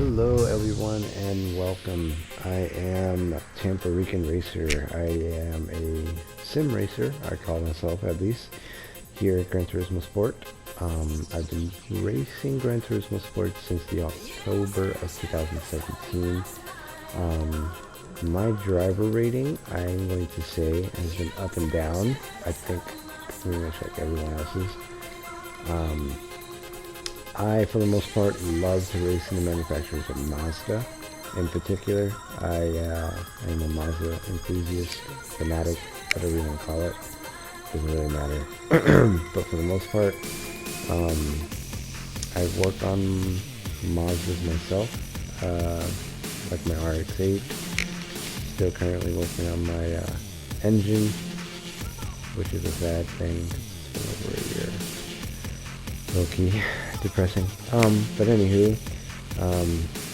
Hello everyone and welcome. I am Tampa Rican Racer. I am a sim racer, I call myself at least, here at Gran Turismo Sport. I've been racing Gran Turismo Sport since the October of 2017. My driver rating, I'm going to say, has been up and down. I think pretty much like everyone else's. I, for the most part, love to race in the manufacturers of Mazda. In particular, I am a Mazda enthusiast, fanatic, whatever you want to call it. Doesn't really matter. But for the most part, I've worked on Mazdas myself, like my RX-8. Still currently working on my engine, which is a sad thing. It's been over a year. Low-key depressing. But anywho,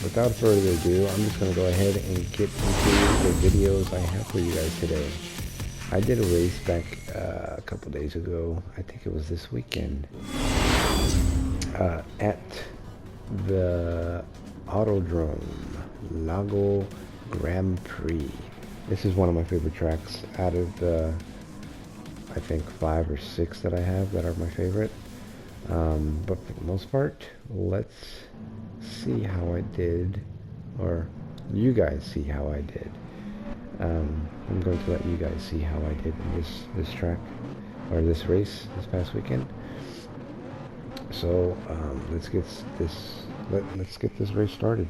without further ado, I'm just gonna go ahead and get into the videos I have for you guys today. I did a race back a couple days ago. I think it was this weekend at the Autodrome Lago Grand Prix. This is one of my favorite tracks out of the, I think, 5 or 6 that I have that are my favorite. But for the most part, let's see how I did, or you guys see how I did. I'm going to let you guys see how I did in this track, or this race this past weekend. So let's get this race started.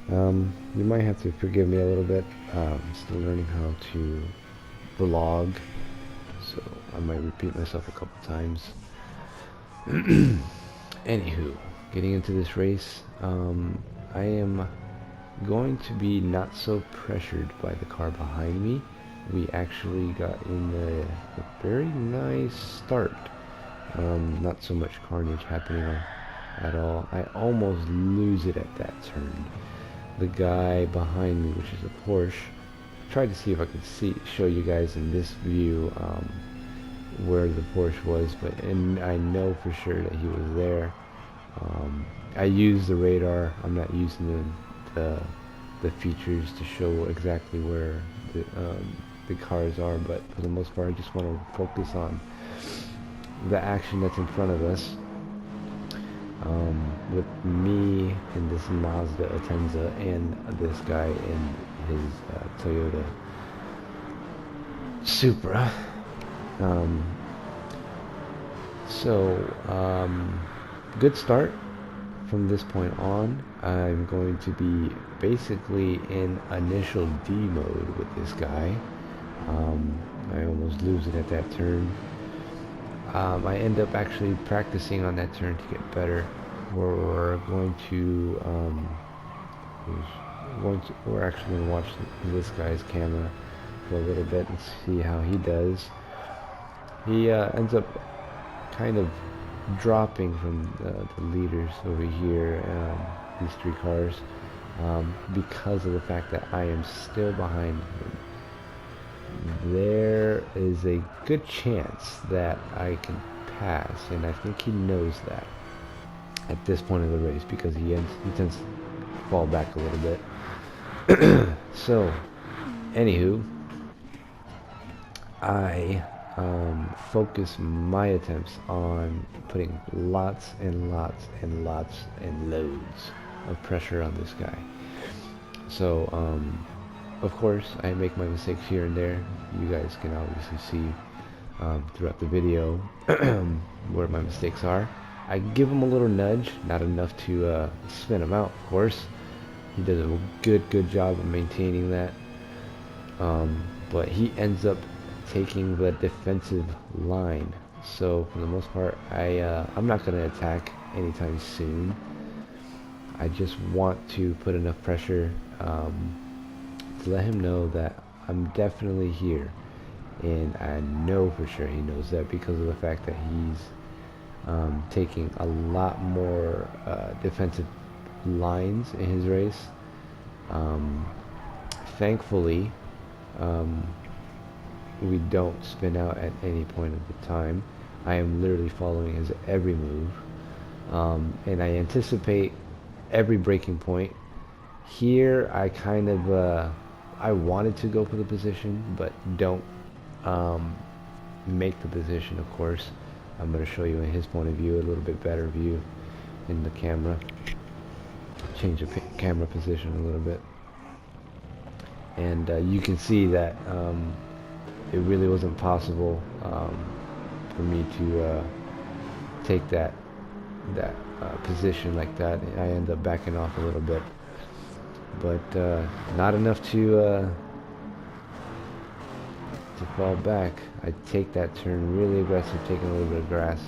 You might have to forgive me a little bit. I'm still learning how to vlog, so I might repeat myself a couple times. Anywho, getting into this race, I am going to be not so pressured by the car behind me. We actually got in a very nice start. Not so much carnage happening at all. I almost lose it at that turn. The guy behind me, which is a Porsche, tried to see if I could show you guys in this view where the Porsche was, and I know for sure that he was there. I use the radar. I'm not using the features to show exactly where the cars are, but for the most part I just want to focus on the action that's in front of us, with me in this Mazda Atenza and this guy in his Toyota Supra. Good start. From this point on, I'm going to be basically in initial D mode with this guy. I almost lose it at that turn. I end up actually practicing on that turn to get better. We're actually going to watch this guy's camera for a little bit and see how he does. He ends up kind of dropping from the leaders over here, these 3 cars, because of the fact that I am still behind him. There is a good chance that I can pass, and I think he knows that at this point of the race, because he tends to fall back a little bit. So, anywho, I focus my attempts on putting lots and lots and lots and loads of pressure on this guy. So of course I make my mistakes here and there. You guys can obviously see throughout the video where my mistakes are. I give him a little nudge, not enough to spin him out, of course. He does a good job of maintaining that, but he ends up taking the defensive line. So for the most part, I'm not going to attack anytime soon. I just want to put enough pressure to let him know that I'm definitely here, and I know for sure he knows that because of the fact that he's taking a lot more defensive lines in his race. Thankfully, we don't spin out at any point of the time. I am literally following his every move, and I anticipate every braking point Here I kind of I wanted to go for the position, but don't make the position, of course. I'm going to show you in his point of view, a little bit better view in the camera. Change the camera position a little bit. And you can see that it really wasn't possible for me to take that position like that. I end up backing off a little bit, but not enough to fall back. I take that turn really aggressive, taking a little bit of grass,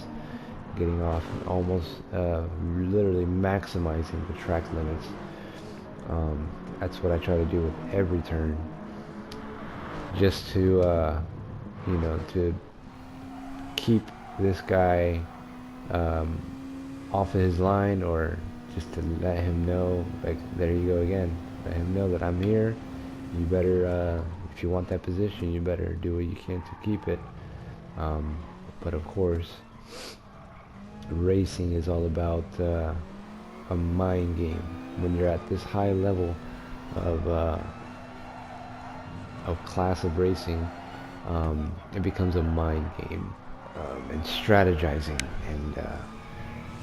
getting off, and almost literally maximizing the track limits. That's what I try to do with every turn, just to you know, to keep this guy off of his line, or just to let him know, like, there you go again, let him know that I'm here. You better if you want that position, you better do what you can to keep it. But of course, racing is all about a mind game. When you're at this high level of class of racing, it becomes a mind game, and strategizing and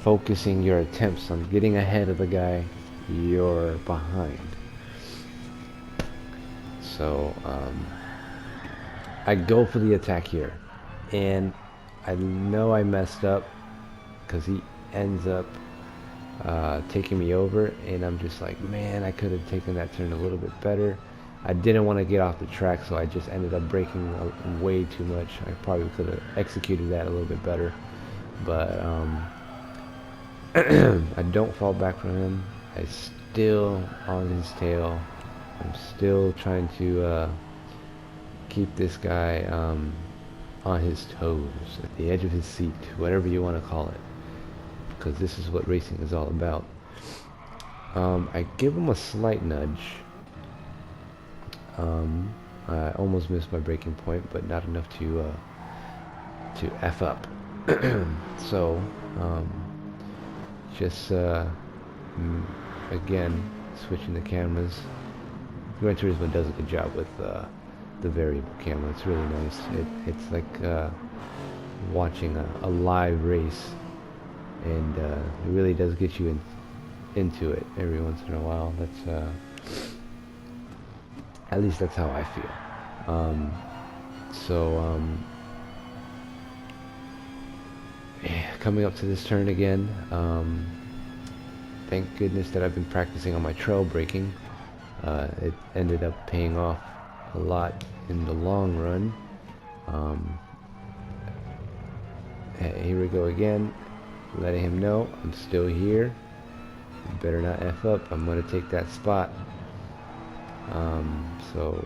focusing your attempts on getting ahead of the guy you're behind. So I go for the attack here, and I know I messed up because he ends up taking me over, and I'm just like, man, I could have taken that turn a little bit better. I didn't want to get off the track, so I just ended up braking way too much. I probably could have executed that a little bit better, but I don't fall back from him. I'm still on his tail. I'm still trying to keep this guy on his toes, at the edge of his seat, whatever you want to call it, because this is what racing is all about. I give him a slight nudge. I almost missed my braking point, but not enough to F up. So just again, switching the cameras. Gran Turismo does a good job with the variable camera. It's really nice. It's like watching a live race, and it really does get you into it every once in a while. That's at least that's how I feel. Yeah, coming up to this turn again. Thank goodness that I've been practicing on my trail braking. It ended up paying off a lot in the long run. Here we go again, letting him know I'm still here. You better not F up. I'm gonna take that spot. So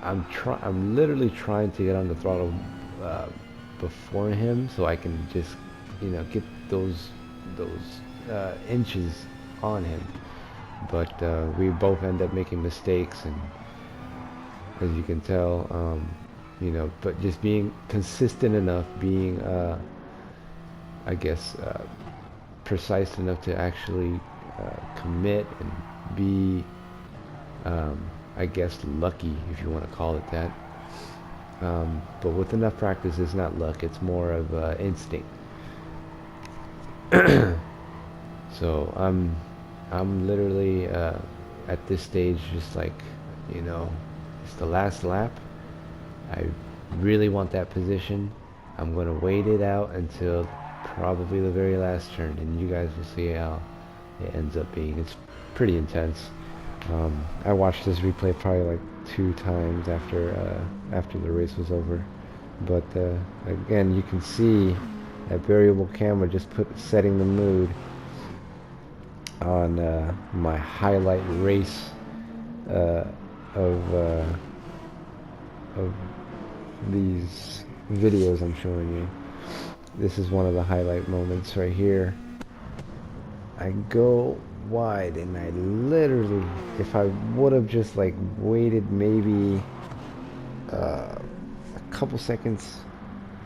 I'm literally trying to get on the throttle before him, so I can just, get those inches on him. But we both end up making mistakes, and as you can tell, but just being consistent enough, being I guess precise enough to actually commit and be I guess lucky, if you want to call it that. But with enough practice, it's not luck, it's more of instinct. So I'm literally at this stage just like, it's the last lap. I really want that position. I'm going to wait it out until probably the very last turn, and you guys will see how it ends up being. It's pretty intense. I watched this replay probably like 2 times after the race was over. But again, you can see that variable camera just setting the mood on my highlight race of these videos I'm showing you. This is one of the highlight moments right here. I go wide, and I literally, if I would have just like waited maybe a couple seconds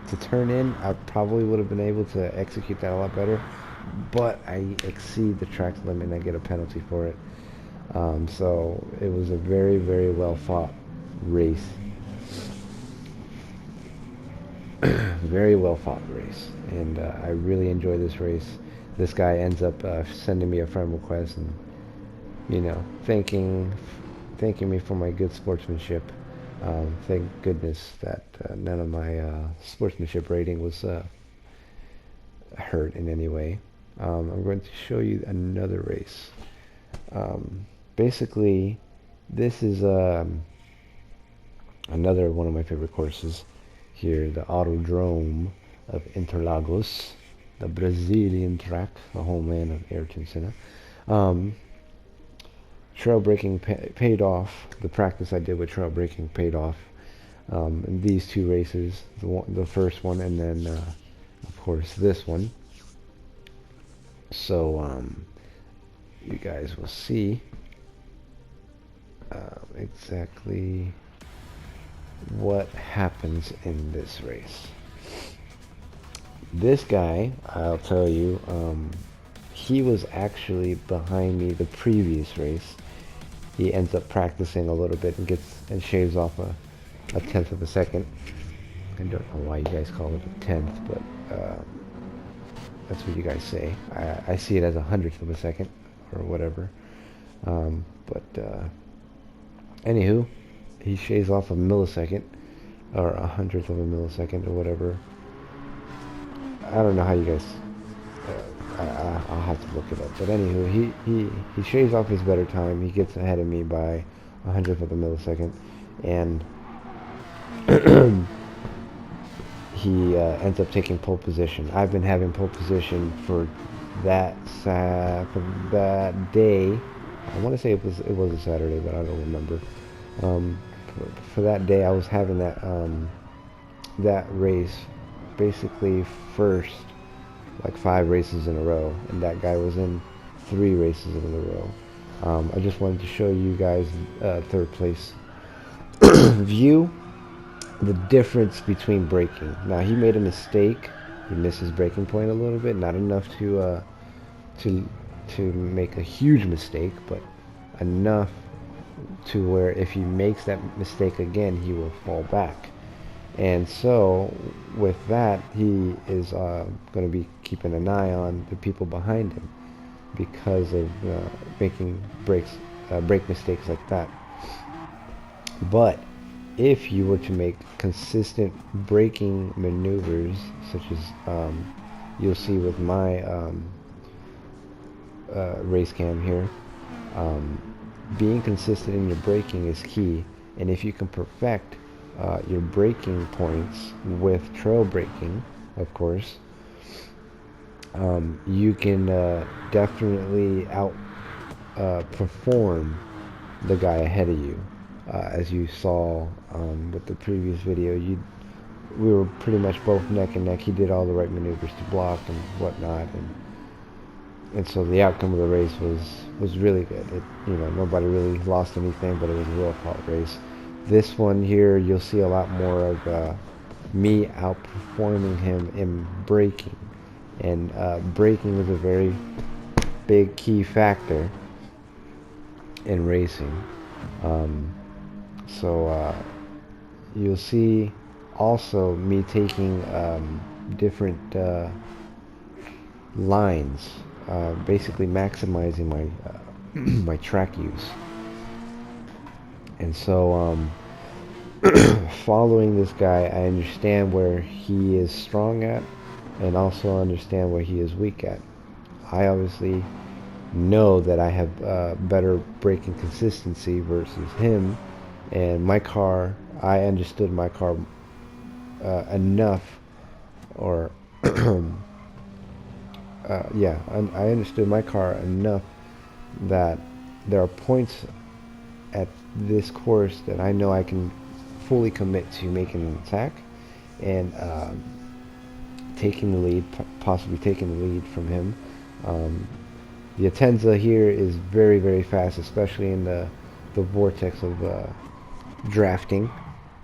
to turn in, I probably would have been able to execute that a lot better. but I exceed the track limit and I get a penalty for it. So it was a very, very well fought race. Very well fought race, and I really enjoy this race. This guy ends up sending me a friend request and, you know, thanking me for my good sportsmanship. Thank goodness that none of my sportsmanship rating was hurt in any way. I'm going to show you another race. Basically, this is another one of my favorite courses here, the Autodrome of Interlagos, the Brazilian track, the homeland of Ayrton Senna. Trail braking paid off. The practice I did with trail braking paid off in these two races, the first one and then of course this one. So you guys will see exactly what happens in this race. This guy, I'll tell you, he was actually behind me the previous race. He ends up practicing a little bit and shaves off a tenth of a second. I don't know why you guys call it a tenth, but that's what you guys say. I see it as 100th of a second or whatever. Anywho, he shaves off a millisecond or 100th of a millisecond or whatever. I don't know how you guys. I'll have to look it up. But anywho, he shaves off his better time. He gets ahead of me by 100th of a millisecond, and he ends up taking pole position. I've been having pole position for that day. I want to say it was a Saturday, but I don't remember. For that day, I was having that race basically first, like 5 races in a row, and that guy was in 3 races in a row. I just wanted to show you guys third place view, the difference between braking. Now he made a mistake. He missed his braking point a little bit, not enough to make a huge mistake, but enough to where if he makes that mistake again, he will fall back. And so with that, he is going to be keeping an eye on the people behind him because of making brake mistakes like that. But if you were to make consistent braking maneuvers, such as you'll see with my race cam here, being consistent in your braking is key. And if you can perfect your braking points with trail braking, of course, you can definitely perform the guy ahead of you. As you saw with the previous video, we were pretty much both neck and neck. He did all the right maneuvers to block and whatnot, and so the outcome of the race was really good. Nobody really lost anything, but it was a real fought race. This one here, you'll see a lot more of me outperforming him in braking, and braking is a very big key factor in racing. So you'll see also me taking different lines, basically maximizing my my track use. And so following this guy, I understand where he is strong at and also understand where he is weak at. I obviously know that I have better braking consistency versus him, and my car, I understood my car enough, or I understood my car enough that there are points at this course that I know I can fully commit to making an attack and taking the lead, possibly taking the lead from him. The Atenza here is very, very fast, especially in the vortex of drafting.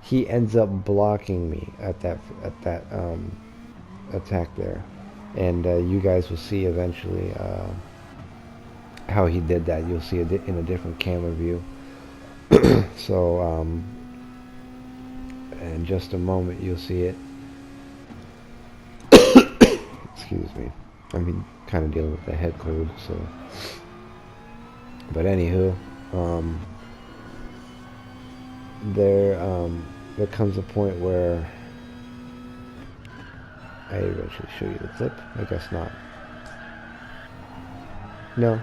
He ends up blocking me at that attack there, and you guys will see eventually how he did that. You'll see it in a different camera view. So in just a moment you'll see it. Excuse me. I mean, kind of dealing with the head cold, so. But anywho, there comes a point where I eventually show you the clip. I guess not. No.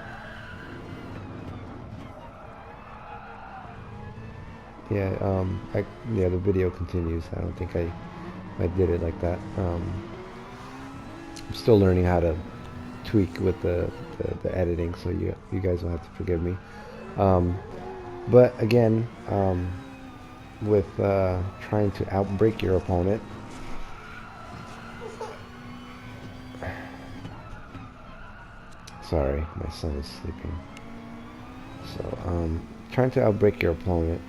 Yeah. Yeah. The video continues. I don't think I did it like that. I'm still learning how to tweak with the editing, so you guys will have to forgive me. But again, with trying to outbreak your opponent, sorry, my son is sleeping. So trying to outbreak your opponent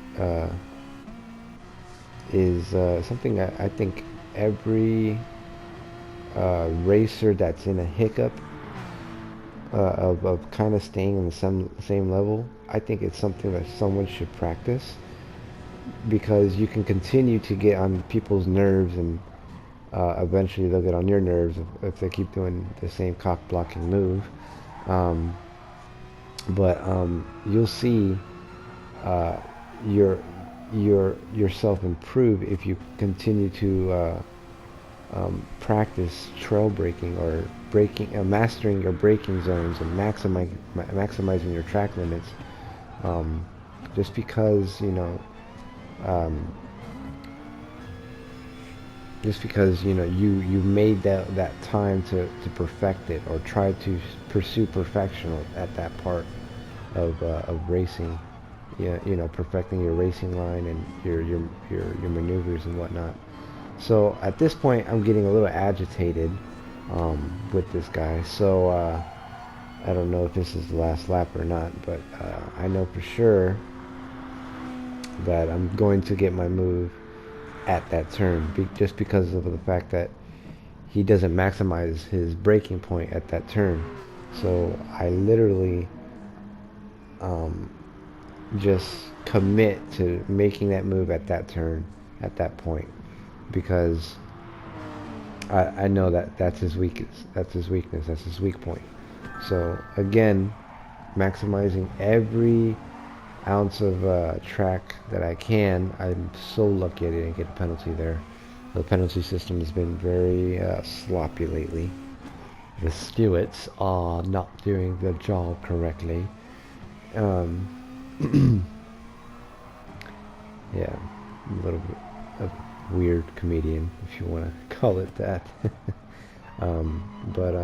is something I think every racer that's in a hiccup of kind of staying on the same level, I think it's something that someone should practice, because you can continue to get on people's nerves, and eventually they'll get on your nerves if they keep doing the same cock blocking move. But you'll see yourself improve if you continue to practice trail braking, or mastering your braking zones, and maximizing your track limits. Just because you made that time to perfect it, or try to pursue perfection at that part of racing. Yeah, perfecting your racing line and your maneuvers and whatnot. So at this point, I'm getting a little agitated with this guy. So I don't know if this is the last lap or not, but I know for sure that I'm going to get my move at that turn, just because of the fact that he doesn't maximize his braking point at that turn. So I literally just commit to making that move at that turn, at that point, because I know that's his weakness. That's his weakness. That's his weak point. So again, maximizing every ounce of track that I can. I'm so lucky I didn't get a penalty there. The penalty system has been very sloppy lately. The stewards are not doing their job correctly. Yeah, a little bit of weird comedian, if you want to call it that. But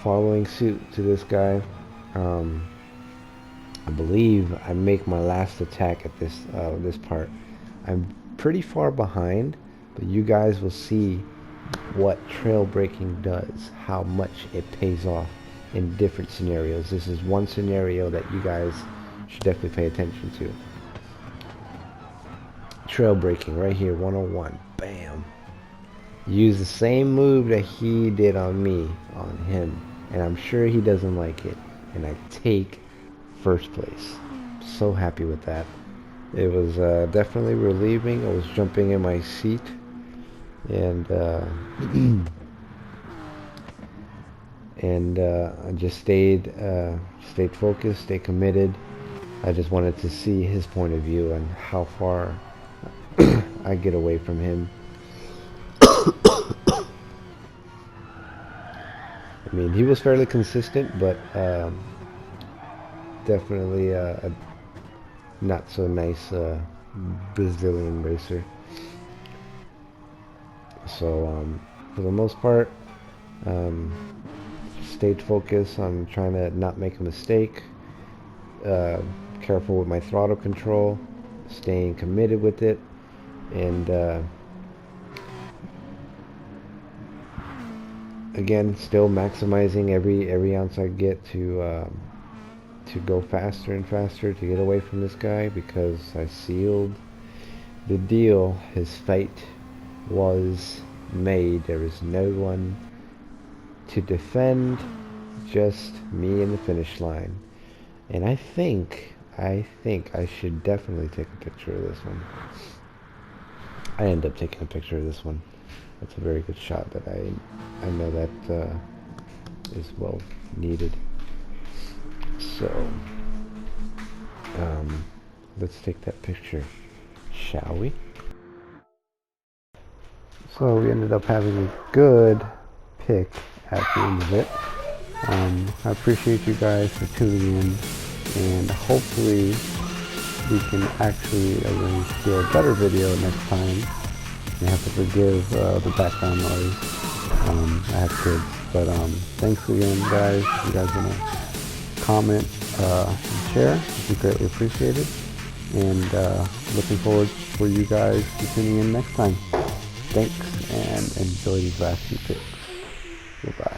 following suit to this guy, I believe I make my last attack at this part. I'm pretty far behind, but you guys will see what trail braking does, how much it pays off in different scenarios. This is one scenario that you guys should definitely pay attention to. Trail braking right here, 101. Bam. Use the same move that he did on me, on him, and I'm sure he doesn't like it, and I take first place. So happy with that. It was definitely relieving. I was jumping in my seat, and I just stayed focused, stayed committed. I just wanted to see his point of view and how far I get away from him. I mean, he was fairly consistent, but definitely a not so nice Brazilian racer. So for the most part, stayed focused on trying to not make a mistake, careful with my throttle control, staying committed with it, and again, still maximizing every ounce I get to go faster and faster to get away from this guy, because I sealed the deal. His fate was made. There is no one to defend just me in the finish line. And I think I should definitely take a picture of this one. I end up taking a picture of this one. That's a very good shot that I know that is well needed. So let's take that picture, shall we? So we ended up having a good pick at the end of it. I appreciate you guys for tuning in, and hopefully we can actually arrange for a better video next time. You have to forgive the background noise. I have kids, but thanks again, guys. If you guys want to comment and share, it'd be greatly appreciated. And looking forward for you guys to tuning in next time. Thanks, and enjoy these last few picks. Goodbye.